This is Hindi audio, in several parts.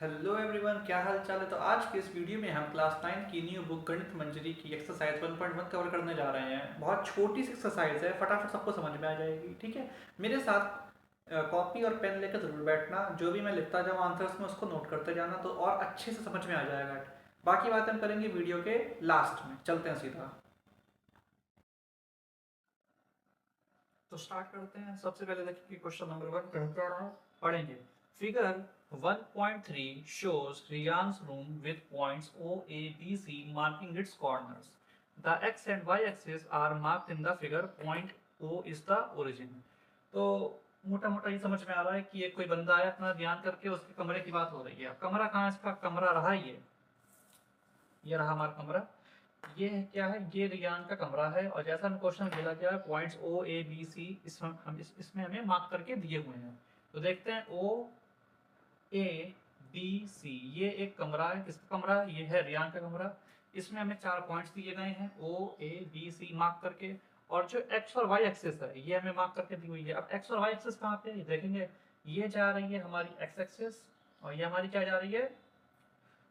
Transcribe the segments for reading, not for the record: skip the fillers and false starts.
हेलो एवरीवन, क्या हाल चाल है। तो आज की इस वीडियो में हम क्लास 9 की न्यू बुक गणित मंजरी की एक्सरसाइज 1.1 कवर करने जा रहे हैं। बहुत छोटी सी एक्सरसाइज है, फटाफट सबको समझ में आ जाएगी। ठीक है, मेरे साथ कॉपी और पेन लेकर जरूर बैठना। जो भी मैं लिखता जाऊँ आंसर्स में उसको नोट करते जाना, तो और अच्छे से समझ में आ जाएगा। बाकी बात हम करेंगे वीडियो के लास्ट में। चलते हैं सीधा। तो स्टार्ट करते हैं। सबसे पहले देखिए क्वेश्चन नंबर 1 क्या रहा है, पढ़ेंगे। Figure 1.3 shows Riyan's room with points O, A, B, C marking its corners. The x and y axis are marked in the figure. Point O is the origin. तो मोटा मोटा ये समझ में आ रहा है कि ये कोई बंदा है, अपना ध्यान करके उसके कमरे की बात हो रही है। कमरा कहाँ है इसका? कमरा रहा ये रहा हमारा कमरा। ये क्या है? ये रियान का कमरा है। और जैसा हमें क्वेश्चन मिला गया है points O A B C इसमें हमें मार्क करके दिए हुए हैं। तो देखते हैं ओ ए बी सी, ये एक कमरा है। किसका कमरा? ये है रियान का कमरा। इसमें हमें 4 पॉइंट्स दिए गए हैं ओ ए बी सी मार्क करके। और जो एक्स और वाई एक्सिस है ये हमें मार्क करके दी हुई है। अब एक्स और वाई एक्सिस कहाँ पे है देखेंगे। ये जा रही है हमारी एक्स एक्सिस और ये हमारी क्या जा रही है?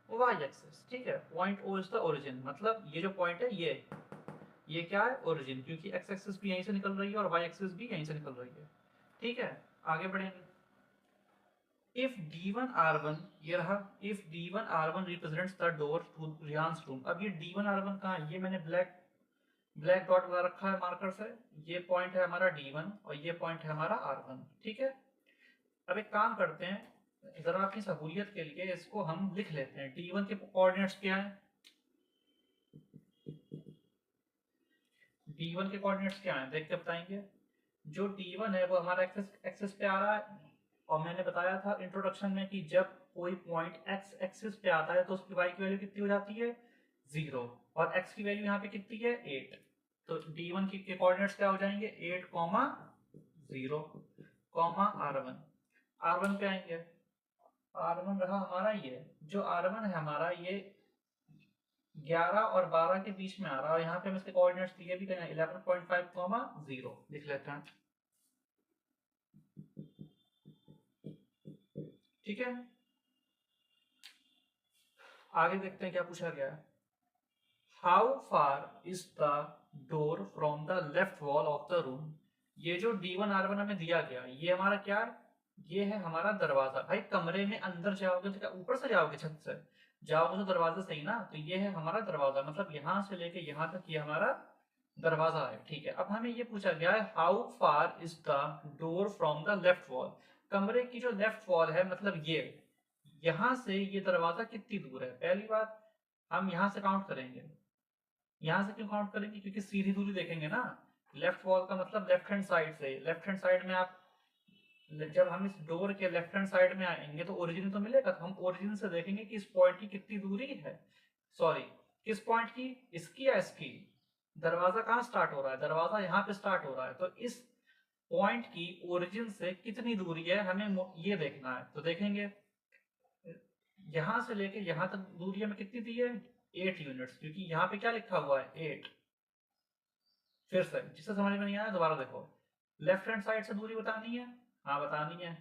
Y axis. ठीक है, point O is the origin, मतलब ये जो पॉइंट है ये क्या है? ओरिजिन, क्योंकि एक्स एक्सिस भी यहीं से निकल रही है और वाई एक्सिस भी यहीं से निकल रही है। ठीक है, आगे बढ़ेंगे। इफ d1 r1, ये रहा, if d1 r1 represents the door to Ryan's room. अब ये d1 r1 कहाँ है? ये मैंने ब्लैक ब्लैक डॉट बना रखा है मार्कर से। ये पॉइंट है हमारा d1 और ये पॉइंट है हमारा r1। ठीक है, अब एक काम करते हैं, जरा अपनी सहूलियत के लिए इसको हम लिख लेते हैं। d1 के कोऑर्डिनेट्स क्या है? d1 के कोऑर्डिनेट्स क्या है देख के बताएंगे। जो d1 है वो हमारा एक्सिस एक्सिस पे आ रहा है। और मैंने बताया था इंट्रोडक्शन में कि जब कोई पॉइंट एक्स एक्सिस पे आता है तो उसकी y की वैल्यू कितनी हो जाती है? 0। और x की वैल्यू यहाँ पे कितनी है? 8। तो d1 के कोऑर्डिनेट्स क्या हो जाएंगे? 8, 0, r1। r1 पे आएंगे। r1 रहा हमारा ये, जो r1 है हमारा ये 11 और 12 के बीच में आ रहा है। और यहाँ पे हम इसके कोऑर्डिनेट्स दिए भी गए 11.5, 0 लिख लेते हैं। ठीक है, आगे देखते हैं क्या पूछा गया है। How far is the door from the left wall of the room. ये जो d1 r1 हमें दिया गया ये हमारा क्या है? ये है हमारा दरवाजा। भाई कमरे में अंदर जाओगे तो क्या ऊपर से जाओगे? छत से जाओगे तो दरवाजे से ही ना। तो ये है हमारा दरवाजा, मतलब यहाँ से लेके यहाँ तक ये हमारा दरवाजा है। ठीक है, अब हमें ये पूछा गया है how far is the door from the left wall. कमरे की जो लेफ्ट वॉल है, मतलब ये यहाँ से ये दरवाजा कितनी दूर है? पहली बात हम यहाँ से काउंट करेंगे। यहाँ से क्यों काउंट करेंगे? क्योंकि सीधी दूरी देखेंगे ना। लेफ्ट वॉल का मतलब लेफ्ट हैंड साइड से। लेफ्ट हैंड साइड में आप जब हम इस डोर के लेफ्ट हैंड साइड में आएंगे तो ओरिजिन तो मिलेगा। तो हम ओरिजिन से देखेंगे कि इस पॉइंट की कितनी दूरी है। सॉरी, किस पॉइंट की? इसकी या इसकी? दरवाजा कहाँ स्टार्ट हो रहा है? दरवाजा यहाँ पे स्टार्ट हो रहा है। तो इस पॉइंट की ओरिजिन से कितनी दूरी है हमें ये देखना है। तो देखेंगे यहां से लेके यहां तक दूरी हमें कितनी दी है? 8 यूनिट्स, क्योंकि यहाँ पे क्या लिखा हुआ है? 8। फिर से जिसे समझ में नहीं आया दोबारा देखो। लेफ्ट हैंड साइड से दूरी बतानी है, हाँ बतानी है।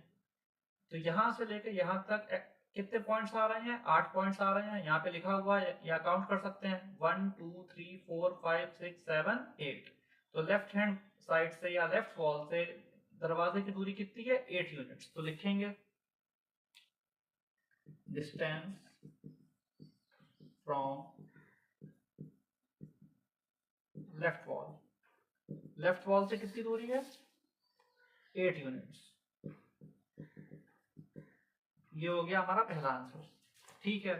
तो यहाँ से लेके यहाँ तक कितने पॉइंट्स आ रहे हैं? 8 पॉइंट्स आ रहे हैं। यहाँ पे लिखा हुआ है या काउंट कर सकते हैं 1 2 3 4 5 6 7 8। तो लेफ्ट हैंड साइड से या लेफ्ट वॉल से दरवाजे की दूरी कितनी है? 8 यूनिट्स। तो लिखेंगे distance from left wall. Left wall से कितनी दूरी है? 8 यूनिट्स। ये हो गया हमारा पहला आंसर। ठीक है,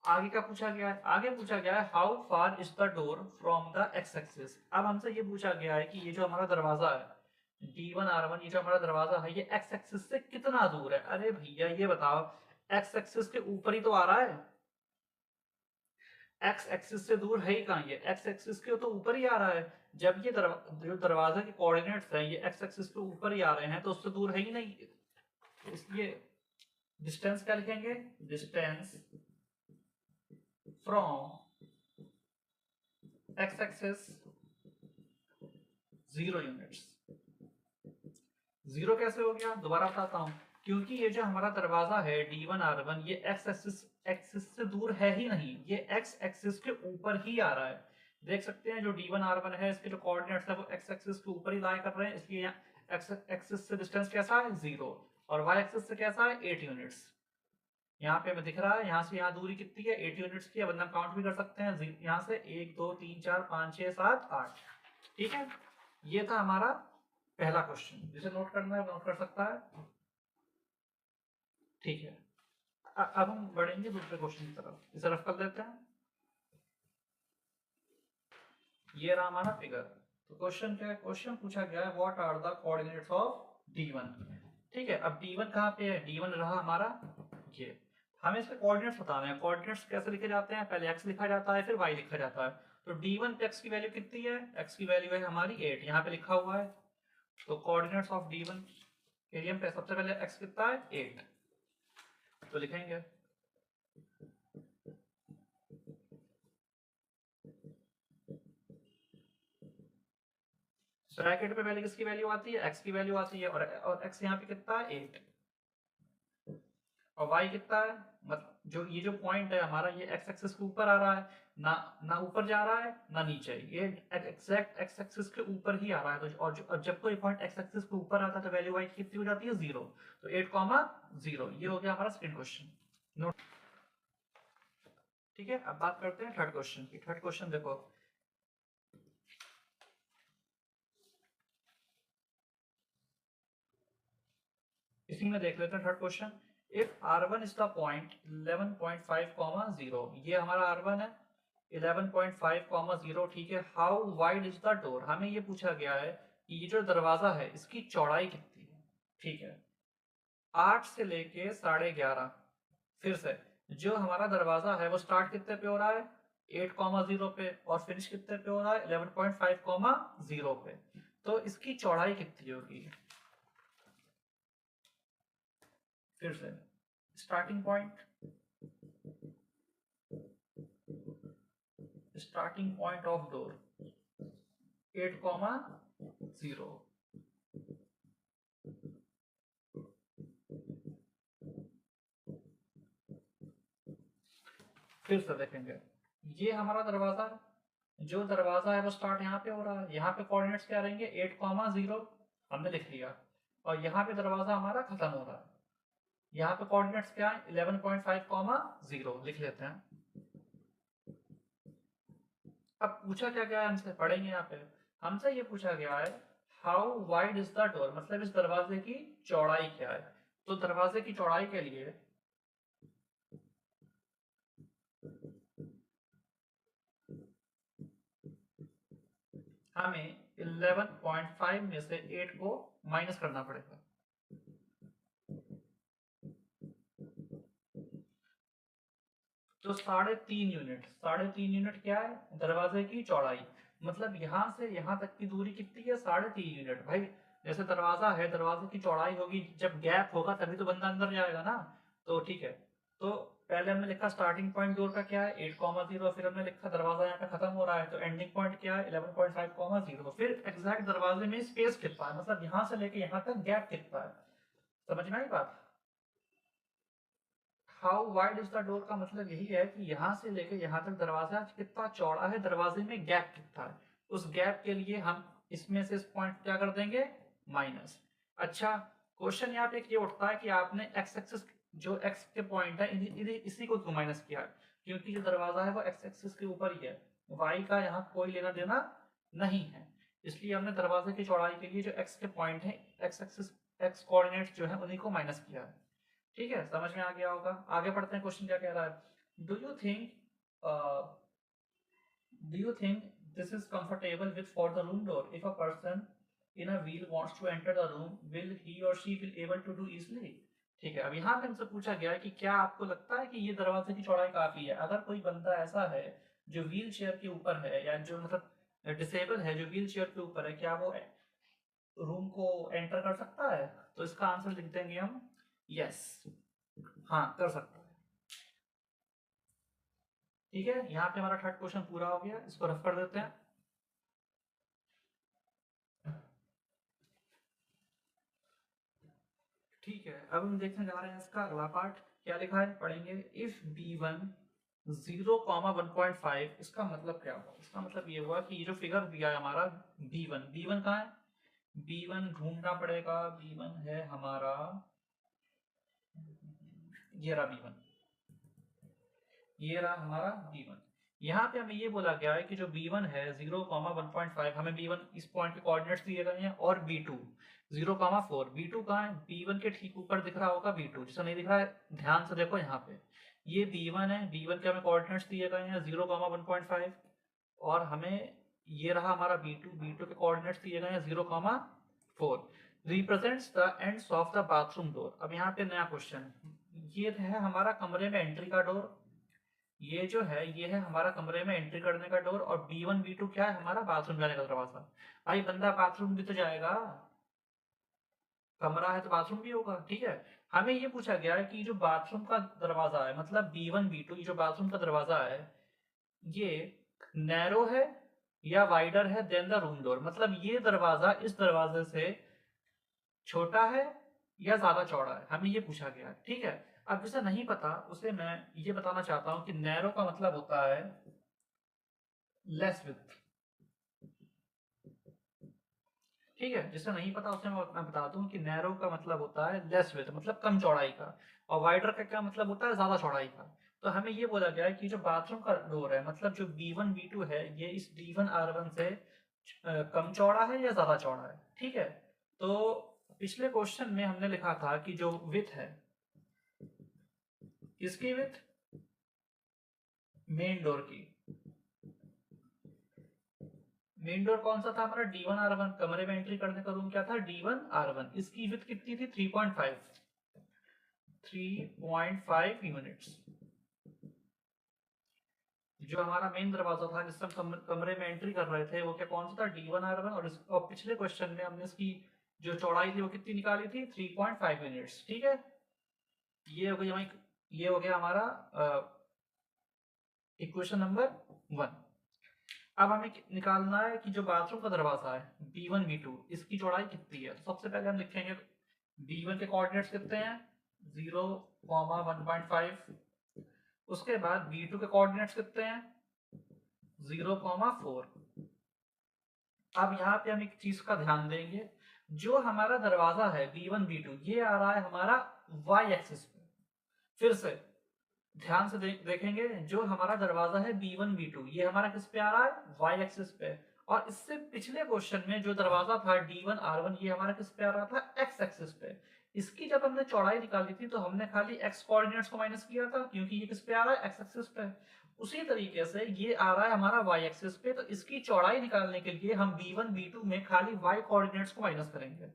आगे का पूछा गया है। आगे पूछा गया है how far is the door from the x axis. अब हमसे ये पूछा गया है कि ये जो हमारा दरवाजा है d1 r1, ये जो हमारा दरवाजा है ये एक्स एक्सिस से कितना दूर है? अरे भैया ये बताओ, एक्स एक्सिस के ऊपर ही तो आ रहा है। एक्स एक्सिस से दूर है ही कहाँ? ये एक्स एक्सिस के तो ऊपर ही आ रहा है। जब ये जो दरवाजा के कोऑर्डिनेट्स हैं ये एक्स एक्सिस के ऊपर ही आ रहे हैं तो उससे दूर है ही नहीं। इसलिए डिस्टेंस क्या लिखेंगे? Distance from x axis 0 units. 0 कैसे हो गया? दोबारा बताता हूं। क्योंकि ये जो हमारा दरवाजा है D1R1 ये एक्स एक्सिस से दूर है ही नहीं, ये एक्स एक्सिस के ऊपर ही आ रहा है। देख सकते हैं जो D1R1 है इसके जो कोऑर्डिनेट्स है वो एक्स एक्सिस के ऊपर ही लाई कर रहे हैं, इसलिए यहाँ एक्स एक्सिस से डिस्टेंस कैसा है 0 और वाई एक्सिस से कैसा है 8 यूनिट्स। यहाँ पे हमें दिख रहा है यहाँ से यहाँ दूरी कितनी है 8 यूनिट्स की। अब हम काउंट भी कर सकते हैं यहाँ से 1 2 3 4 5 6 7 8। ठीक है, ये था हमारा पहला क्वेश्चन, जिसे नोट करना है नोट कर सकता है। ठीक है, अब हम बढ़ेंगे दूसरे क्वेश्चन की तरफ, इसे रफ कर देते हैं। ये रहा हमारा फिगर। तो क्वेश्चन क्या है, क्वेश्चन पूछा गया है what are the coordinates of D1। ठीक है, अब D1 कहाँ पे है, D1 रहा हमारा ये। हमें इसके कोऑर्डिनेट्स बताने हैं। कोऑर्डिनेट्स कैसे लिखे जाते हैं, पहले x लिखा जाता है फिर y लिखा जाता है। तो D1 पे x की वैल्यू कितनी है, x की वैल्यू है हमारी 8, यहाँ पे लिखा हुआ है। तो कोऑर्डिनेट्स ऑफ D1 के लिए हम सबसे पहले x कितना है 8, तो लिखेंगे ब्रैकेट पे पहले किसकी वैल्यू आती है, x की वैल्यू आती है, और x यहाँ पे कितना है 8, और y कितना है, मतलब जो ये जो पॉइंट है हमारा ये x एक्सिस के ऊपर आ रहा है, ना ऊपर जा रहा है ना नीचे, ये एग्जैक्ट x एक्सिस के ऊपर ही आ रहा है। तो और जब कोई पॉइंट x एक्सिस के ऊपर आता है तो वैल्यू y की कितनी हो जाती है 0। तो 8,0 ये हो गया हमारा सेकंड क्वेश्चन। नोट। ठीक है, अब बात करते हैं थर्ड क्वेश्चन की। थर्ड क्वेश्चन देखो, इसी में देख लेते हैं third question. If R1 is the point 11.5, 0, ये हमारा R1 है 11.5, 0। ठीक है, how wide is the door, हमें ये पूछा गया है कि ये जो दरवाजा है इसकी चौड़ाई कितनी है। ठीक है, 8 से लेके 11.5। फिर से जो हमारा दरवाजा है वो स्टार्ट कितने पे हो रहा है 8,0 पे और फिनिश कितने पे हो रहा है 11.5, 0 पे। तो इसकी चौड़ाई कितनी होगी, फिर से स्टार्टिंग पॉइंट ऑफ डोर 8,0। फिर से देखेंगे, ये हमारा दरवाजा है, जो दरवाजा है वो स्टार्ट यहाँ पे हो रहा है, यहाँ पे कोऑर्डिनेट्स क्या रहेंगे 8,0 हमने लिख लिया, और यहाँ पे दरवाजा हमारा खत्म हो रहा है, यहाँ पे कोऑर्डिनेट्स क्या है 11.5, 0 लिख लेते हैं। अब पूछा क्या गया है हमसे, पढ़ेंगे यहाँ पे। हमसे ये पूछा गया है how wide is the door, मतलब इस दरवाजे की चौड़ाई क्या है। तो दरवाजे की चौड़ाई के लिए हमें 11.5 में से 8 को माइनस करना पड़ेगा। तो 3.5 यूनिट क्या है दरवाजे की चौड़ाई, मतलब यहां से यहां तक की दूरी कितनी है 3.5 यूनिट। भाई जैसे दरवाजा है, दरवाजे की चौड़ाई होगी, जब गैप होगा तभी तो बंदा अंदर जाएगा ना। तो ठीक है, तो पहले हमने लिखा स्टार्टिंग पॉइंट डोर का क्या है 8,0, फिर हमने लिखा दरवाजा यहाँ पे खत्म हो रहा है तो एंडिंग पॉइंट क्या है 11.5, 0। फिर एग्जैक्ट दरवाजे में स्पेस कितना है, मतलब यहाँ से लेके यहाँ तक गैप कितना है। समझ में आई बात। How wide is the door का मतलब यही है कि यहाँ से लेके यहाँ तक दरवाजा कितना चौड़ा है, दरवाजे में गैप कितना है। उस गैप के लिए हम इसमें से इस पॉइंट क्या कर देंगे माइनस। अच्छा, क्वेश्चन यहाँ पे ये उठता है कि आपने एक्स एक्सिस जो एक्स के पॉइंट है इसी को क्यों माइनस किया, क्योंकि जो दरवाजा है वो एक्स एक्सिस के ऊपर ही है, वाई का यहाँ कोई लेना देना नहीं है। इसलिए हमने दरवाजे की चौड़ाई के लिए जो एक्स के पॉइंट है एक्स एक्सिस एक्स कोऑर्डिनेट्स जो है उन्हीं को माइनस किया है। ठीक है, समझ में आ गया होगा। आगे पढ़ते हैं, क्वेश्चन क्या कह रहा है। Do you think this is comfortable with for the room door, if a person in a wheel wants to enter the room will he और she will able to do easily. ठीक है, अब यहाँ पे हमसे पूछा गया है कि क्या आपको लगता है कि ये दरवाजे की चौड़ाई काफी है। अगर कोई बंदा ऐसा है जो व्हील चेयर के ऊपर है या जो मतलब डिसेबल है जो व्हील चेयर के ऊपर है, क्या वो रूम को एंटर कर सकता है। तो इसका आंसर लिख देंगे हम यस, हाँ कर सकता है। ठीक है, यहाँ पे हमारा थर्ड क्वेश्चन पूरा हो गया, इसको रफ कर देते हैं। ठीक है, अब हम देखने जा रहे हैं इसका अगला पार्ट। क्या लिखा है, पढ़ेंगे। इफ b1 0,1.5, इसका मतलब क्या हुआ? इसका मतलब ये हुआ कि ये जो फिगर दिया है हमारा b1 कहाँ है? b1 ढूंढना पड़ेगा। b1 है हमारा, ये रहा b1, ये रहा हमारा b1। यहाँ पे हमें ये बोला गया है कि जो b1 है 0,1.5, हमें b1 इस पॉइंट के कोऑर्डिनेट्स दिए गए हैं, और b2 0,4। b2 कहाँ है? b1 के ठीक ऊपर दिख रहा होगा b2, जिसे नहीं दिख रहा है ध्यान से देखो यहाँ पे, ये b1 है। b1 के हमें कोऑर्डिनेट्स दिए गए हैं 0,1.5, और हमें ये रहा हमारा b2 के कोऑर्डिनेट्स दिए गए हैं 0,4। Represents the ends of the bathroom door. अब यहाँ पे नया क्वेश्चन, ये है हमारा कमरे में एंट्री का डोर, ये जो है ये है हमारा कमरे में एंट्री करने का डोर, और b1 b2 क्या है? हमारा बाथरूम जाने का दरवाजा। भाई बंदा बाथरूम भी तो जाएगा, कमरा है तो बाथरूम भी होगा, ठीक है। हमें ये पूछा गया है कि जो बाथरूम का दरवाजा है, मतलब b1 b2, ये जो बाथरूम का दरवाजा है, ये नैरो है या वाइडर है देन द रूम डोर। मतलब ये दरवाजा इस दरवाजे से छोटा है या ज्यादा चौड़ा है, हमें ये पूछा गया है, ठीक है। अब जिसे नहीं पता उसे मैं ये बताना चाहता हूं कि नैरो का मतलब होता है लेस विड्थ, ठीक है। जिसे नहीं पता उसे मैं बता दूं कि नैरो का मतलब होता है लेस विड्थ, मतलब कम चौड़ाई का, और वाइडर का क्या मतलब होता है? ज्यादा चौड़ाई का। तो हमें ये बोला गया है कि जो बाथरूम का डोर है, मतलब जो b1 b2 है, ये इस d1 r1 से कम चौड़ा है या ज्यादा चौड़ा है, ठीक है। तो पिछले क्वेश्चन में हमने लिखा था कि जो विथ है, किसकी विथ? मेन डोर की। मेन डोर कौन सा था हमारा? d1 r1। कमरे में एंट्री करने का रूम क्या था? d1 r1। इसकी विथ कितनी थी? 3.5 यूनिट्स। जो हमारा मेन दरवाजा था जिससे हम कमरे में एंट्री कर रहे थे, वो क्या कौन सा था? d1 r1। और पिछले क्वेश्चन में हमने इसकी जो चौड़ाई थी वो कितनी निकाली थी? 3.5 यूनिट्स, ठीक है। ये हो गया, ये हो गया हमारा इक्वेशन नंबर 1। अब हमें निकालना है कि जो बाथरूम का दरवाजा है b1 b2, इसकी चौड़ाई कितनी है। तो सबसे पहले हम लिखेंगे b1 के कोऑर्डिनेट्स कितने हैं? 0,1.5। उसके बाद b2 के कोऑर्डिनेट्स कितने हैं? 0,4। अब यहाँ पे हम एक चीज का ध्यान देंगे, जो हमारा दरवाजा है b1 b2, ये आ रहा है हमारा y एक्सिस पे। फिर से ध्यान से देखेंगे, जो हमारा दरवाजा है b1 b2, ये हमारा किस पे आ रहा है? y एक्सिस पे। और इससे पिछले क्वेश्चन में जो दरवाजा था d1 r1, ये हमारा किस पे आ रहा था? x एक्सिस पे। इसकी जब हमने चौड़ाई निकाली थी तो हमने खाली x कोऑर्डिनेट्स को माइनस किया था, क्योंकि ये किस पे आ रहा है? x एक्सिस पे। उसी तरीके से ये आ रहा है हमारा y एक्सिस पे, तो इसकी चौड़ाई निकालने के लिए हम b1 b2 में खाली y कोऑर्डिनेट्स को माइनस करेंगे,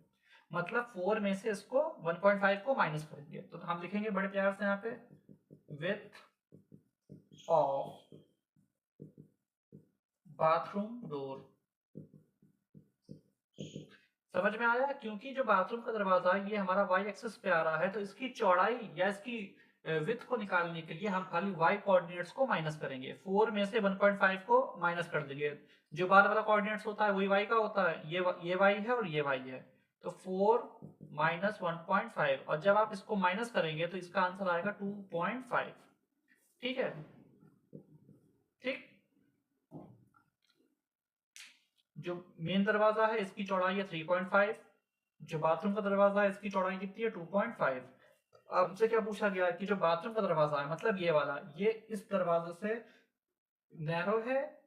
मतलब 4 में से इसको 1.5 को माइनस करेंगे। तो हम लिखेंगे बड़े प्यार से यहाँ पे, विथ ऑफ बाथरूम डोर। समझ में आया? क्योंकि जो बाथरूम का दरवाजा है ये हमारा y एक्सिस पे आ रहा है, तो इसकी चौड़ाई या इसकी विड्थ को निकालने के लिए हम खाली y कोऑर्डिनेट्स को माइनस करेंगे। 4 में से 1.5 को माइनस कर देंगे। जो बाद वाला कोऑर्डिनेट्स होता है वही y का होता है, ये y है और ये y है। तो 4 माइनस 1.5, और जब आप इसको माइनस करेंगे तो इसका आंसर आएगा 2.5, ठीक है। ठीक, जो मेन दरवाजा है इसकी चौड़ाई है 3.5, जो बाथरूम का दरवाजा है इसकी चौड़ाई कितनी है? 2.5। अब हमसे क्या पूछा गया है कि जो बाथरूम का दरवाजा है, मतलब ये वाला, ये इस दरवाजे से नैरो है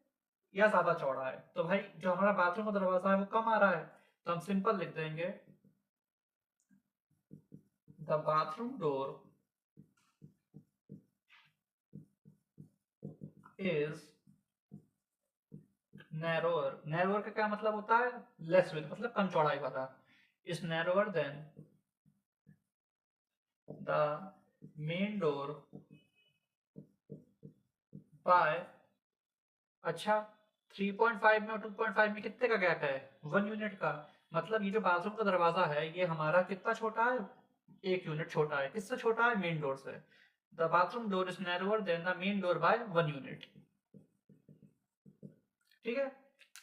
या ज्यादा चौड़ा है। तो भाई जो हमारा बाथरूम का दरवाजा है वो कम आ रहा है, तो हम सिंपल लिख देंगे the bathroom door is narrower. Narrower का क्या मतलब होता है? लेस विड्थ, मतलब कम चौड़ाई वाला। Is narrower than the main door by, अच्छा 3.5 में और 2.5 में कितने का गैप है? 1 यूनिट का। मतलब ये जो बाथरूम का दरवाजा है ये हमारा कितना छोटा है? 1 यूनिट छोटा है। किससे छोटा है? मेन डोर से। The bathroom door is narrower than the main door by 1 unit, ठीक है।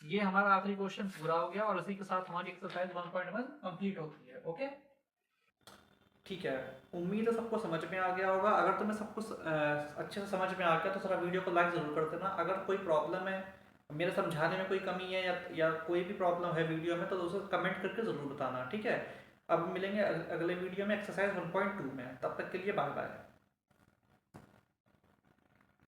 ये हमारा आखिरी क्वेश्चन पूरा हो गया, और इसी के साथ हमारी एक्सरसाइज 1.1 कंप्लीट होती है। ओके। ठीक है, उम्मीद है सबको समझ में आ गया होगा। अगर तुम्हें सब कुछ अच्छे से समझ में आ गया तो जरा वीडियो को लाइक ज़रूर कर देना। अगर कोई प्रॉब्लम है, मेरे समझाने में कोई कमी है या कोई भी प्रॉब्लम है वीडियो में, तो उसे कमेंट करके ज़रूर बताना, ठीक है। अब मिलेंगे अगले वीडियो में एक्सरसाइज 1.2 में, तब तक के लिए बाय बाय।